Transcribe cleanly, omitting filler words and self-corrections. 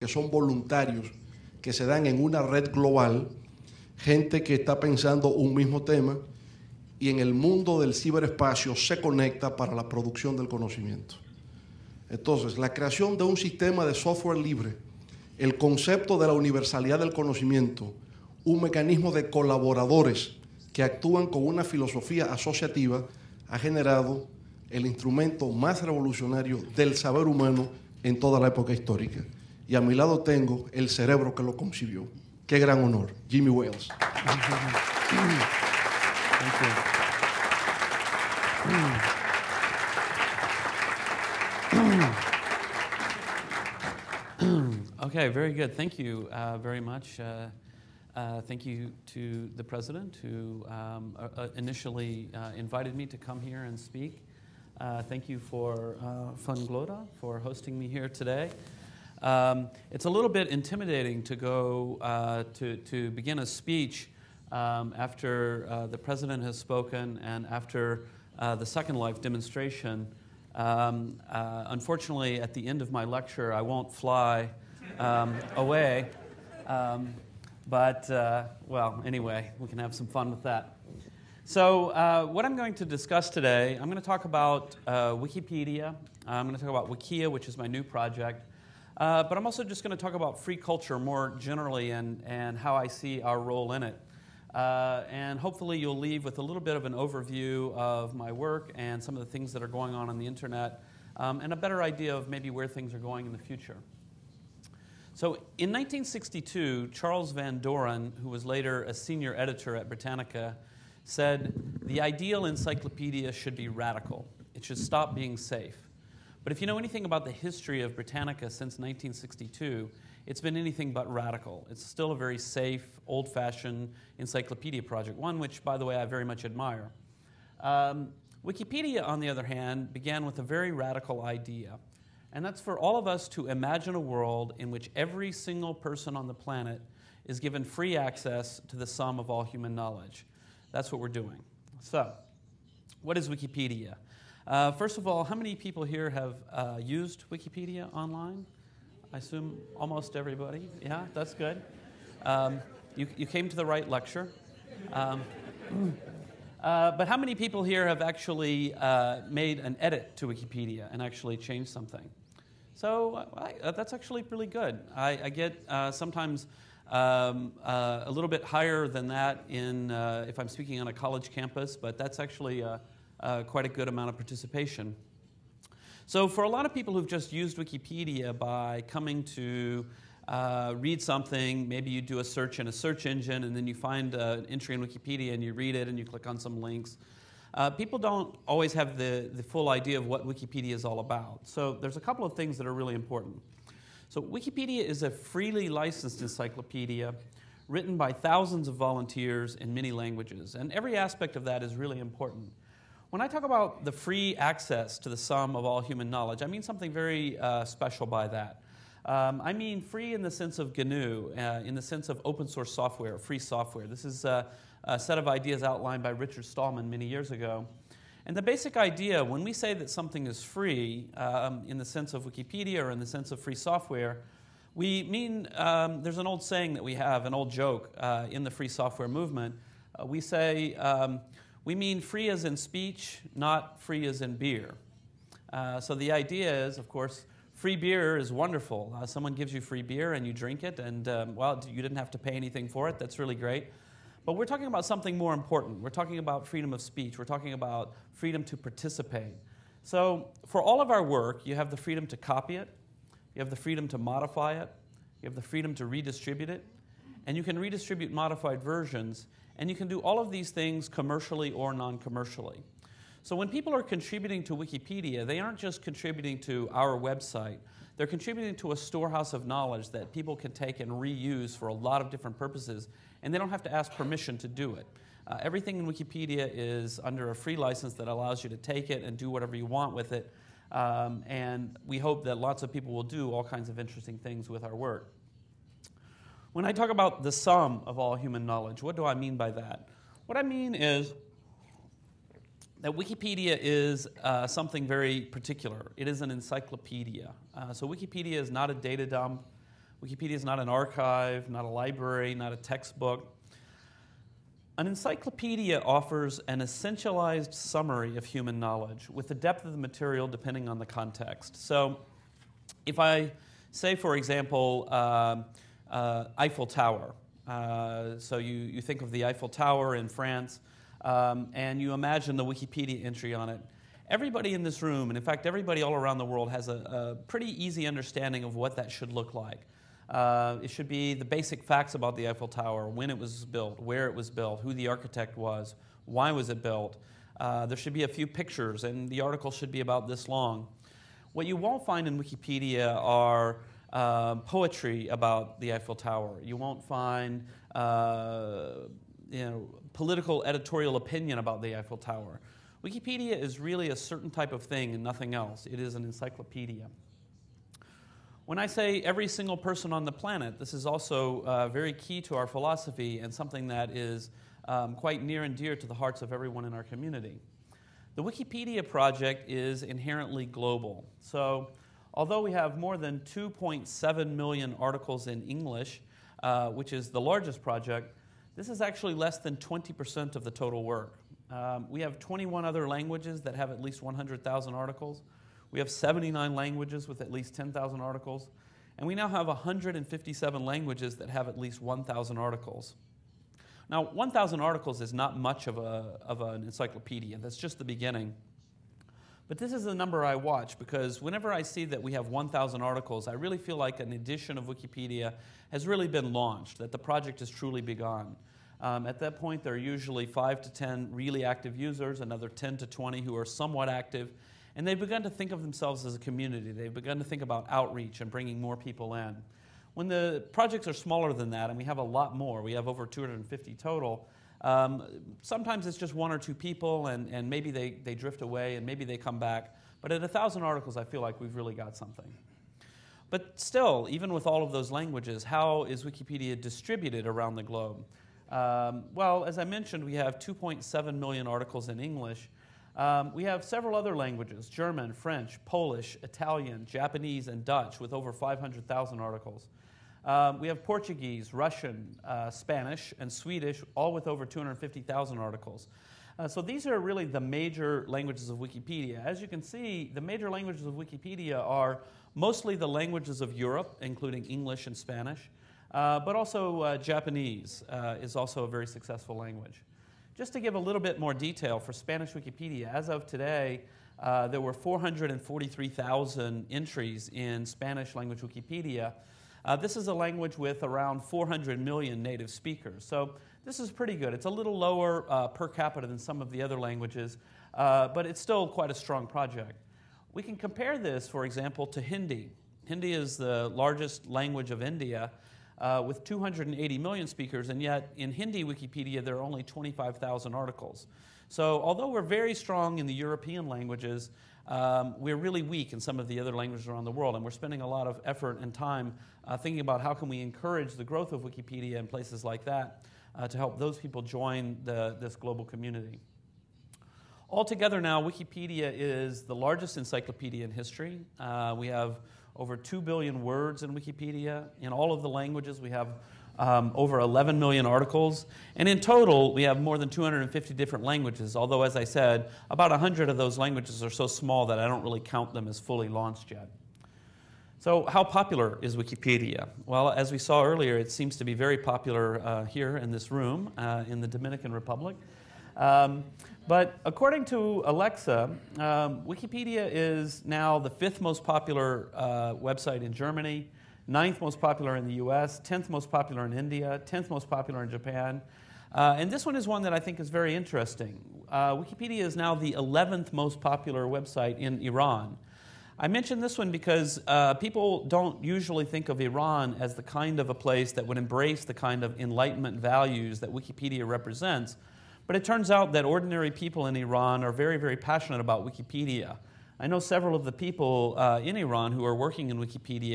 que son voluntarios que se dan en una red global, gente que está pensando un mismo tema y en el mundo del ciberespacio se conecta para la producción del conocimiento. Entonces, la creación de un sistema de software libre, el concepto de la universalidad del conocimiento, un mecanismo de colaboradores que actúan con una filosofía asociativa, ha generado el instrumento más revolucionario del saber humano en toda la época histórica. Y a mi lado tengo el cerebro que lo concibió. Qué gran honor, Jimmy Wales. Okay, very good. Thank you very much. Thank you to the president who initially invited me to come here and speak. Thank you for FUNGLODE for hosting me here today. It's a little bit intimidating to go to begin a speech after the president has spoken and after the Second Life demonstration. Unfortunately, at the end of my lecture, I won't fly away. Well, anyway, we can have some fun with that. So what I'm going to discuss today, I'm going to talk about Wikipedia. I'm going to talk about Wkia, which is my new project. But I'm also just going to talk about free culture more generally and how I see our role in it. And hopefully you'll leave with a little bit of an overview of my work and some of the things that are going on the internet, and a better idea of maybe where things are going in the future. So in 1962, Charles Van Doren, who was later a senior editor at Britannica, said, "The ideal encyclopedia should be radical. It should stop being safe." But if you know anything about the history of Britannica since 1962, it's been anything but radical. It's still a very safe, old-fashioned encyclopedia project, one which, by the way, I very much admire. Wikipedia, on the other hand, began with a very radical idea, and that's for all of us to imagine a world in which every single person on the planet is given free access to the sum of all human knowledge. That's what we're doing. So, what is Wikipedia? First of all, how many people here have used Wikipedia online? I assume almost everybody. Yeah, that's good. You came to the right lecture. But how many people here have actually made an edit to Wikipedia and actually changed something? So that's actually really good. I get sometimes a little bit higher than that if I'm speaking on a college campus, but that's actually quite a good amount of participation. So for a lot of people who've just used Wikipedia by coming to read something, maybe you do a search in a search engine and then you find an entry in Wikipedia and you read it and you click on some links. People don't always have the full idea of what Wikipedia is all about. So there's a couple of things that are really important. So Wikipedia is a freely licensed encyclopedia written by thousands of volunteers in many languages, and every aspect of that is really important. When I talk about the free access to the sum of all human knowledge, I mean something very special by that. I mean free in the sense of GNU, in the sense of open source software, free software. This is a set of ideas outlined by Richard Stallman many years ago. And the basic idea, when we say that something is free, in the sense of Wikipedia or in the sense of free software, we mean, there's an old saying that we have, an old joke in the free software movement. We say, we mean free as in speech, not free as in beer. So the idea is, of course, free beer is wonderful. Someone gives you free beer and you drink it, and well, you didn't have to pay anything for it. That's really great. But we're talking about something more important. We're talking about freedom of speech. We're talking about freedom to participate. So for all of our work, you have the freedom to copy it. You have the freedom to modify it. You have the freedom to redistribute it. And you can redistribute modified versions. And you can do all of these things commercially or non-commercially. So when people are contributing to Wikipedia, they aren't just contributing to our website. They're contributing to a storehouse of knowledge that people can take and reuse for a lot of different purposes, and they don't have to ask permission to do it. Everything in Wikipedia is under a free license that allows you to take it and do whatever you want with it, and we hope that lots of people will do all kinds of interesting things with our work. When I talk about the sum of all human knowledge, what do I mean by that? What I mean is that Wikipedia is something very particular. It is an encyclopedia. So Wikipedia is not a data dump. Wikipedia is not an archive, not a library, not a textbook. An encyclopedia offers an essentialized summary of human knowledge with the depth of the material depending on the context. So if I say, for example, Eiffel Tower. So you think of the Eiffel Tower in France, and you imagine the Wikipedia entry on it. Everybody in this room, and in fact everybody all around the world, has a pretty easy understanding of what that should look like. It should be the basic facts about the Eiffel Tower: when it was built, where it was built, who the architect was, why was it built. There should be a few pictures, and the article should be about this long. What you won't find in Wikipedia are poetry about the Eiffel Tower. You won't find political editorial opinion about the Eiffel Tower. Wikipedia is really a certain type of thing and nothing else. It is an encyclopedia. When I say every single person on the planet, this is also very key to our philosophy and something that is quite near and dear to the hearts of everyone in our community. The Wikipedia project is inherently global. So although we have more than 2.7 million articles in English, which is the largest project, this is actually less than 20% of the total work. We have 21 other languages that have at least 100,000 articles. We have 79 languages with at least 10,000 articles. And we now have 157 languages that have at least 1,000 articles. Now, 1,000 articles is not much of an encyclopedia. That's just the beginning. But this is the number I watch, because whenever I see that we have 1,000 articles, I really feel like an edition of Wikipedia has really been launched, that the project has truly begun. At that point, there are usually 5 to 10 really active users, another 10 to 20 who are somewhat active, and they've begun to think of themselves as a community. They've begun to think about outreach and bringing more people in. When the projects are smaller than that, and we have a lot more, we have over 250 total, sometimes it's just 1 or 2 people, and maybe they drift away, and maybe they come back. But at 1,000 articles, I feel like we've really got something. But still, even with all of those languages, how is Wikipedia distributed around the globe? Well, as I mentioned, we have 2.7 million articles in English. We have several other languages: German, French, Polish, Italian, Japanese, and Dutch, with over 500,000 articles. We have Portuguese, Russian, Spanish, and Swedish, all with over 250,000 articles. So these are really the major languages of Wikipedia. As you can see, the major languages of Wikipedia are mostly the languages of Europe, including English and Spanish, but also Japanese is also a very successful language. Just to give a little bit more detail for Spanish Wikipedia, as of today, there were 443,000 entries in Spanish language Wikipedia. This is a language with around 400 million native speakers. So this is pretty good. It's a little lower per capita than some of the other languages, but it's still quite a strong project. We can compare this, for example, to Hindi. Hindi is the largest language of India, with 280 million speakers, and yet in Hindi Wikipedia there are only 25,000 articles. So although we're very strong in the European languages, we're really weak in some of the other languages around the world, and we're spending a lot of effort and time thinking about how can we encourage the growth of Wikipedia in places like that to help those people join this global community. Altogether now, Wikipedia is the largest encyclopedia in history. We have over 2 billion words in Wikipedia. In all of the languages, we have over 11 million articles. And in total, we have more than 250 different languages, although, as I said, about 100 of those languages are so small that I don't really count them as fully launched yet. So how popular is Wikipedia? Well, as we saw earlier, it seems to be very popular here in this room in the Dominican Republic. But according to Alexa, Wikipedia is now the 5th most popular website in Germany, 9th most popular in the US, 10th most popular in India, 10th most popular in Japan. And this one is one that I think is very interesting. Wikipedia is now the 11th most popular website in Iran. I mention this one because people don't usually think of Iran as the kind of a place that would embrace the kind of Enlightenment values that Wikipedia represents. But it turns out that ordinary people in Iran are very, very passionate about Wikipedia. I know several of the people in Iran who are working in Wikipedia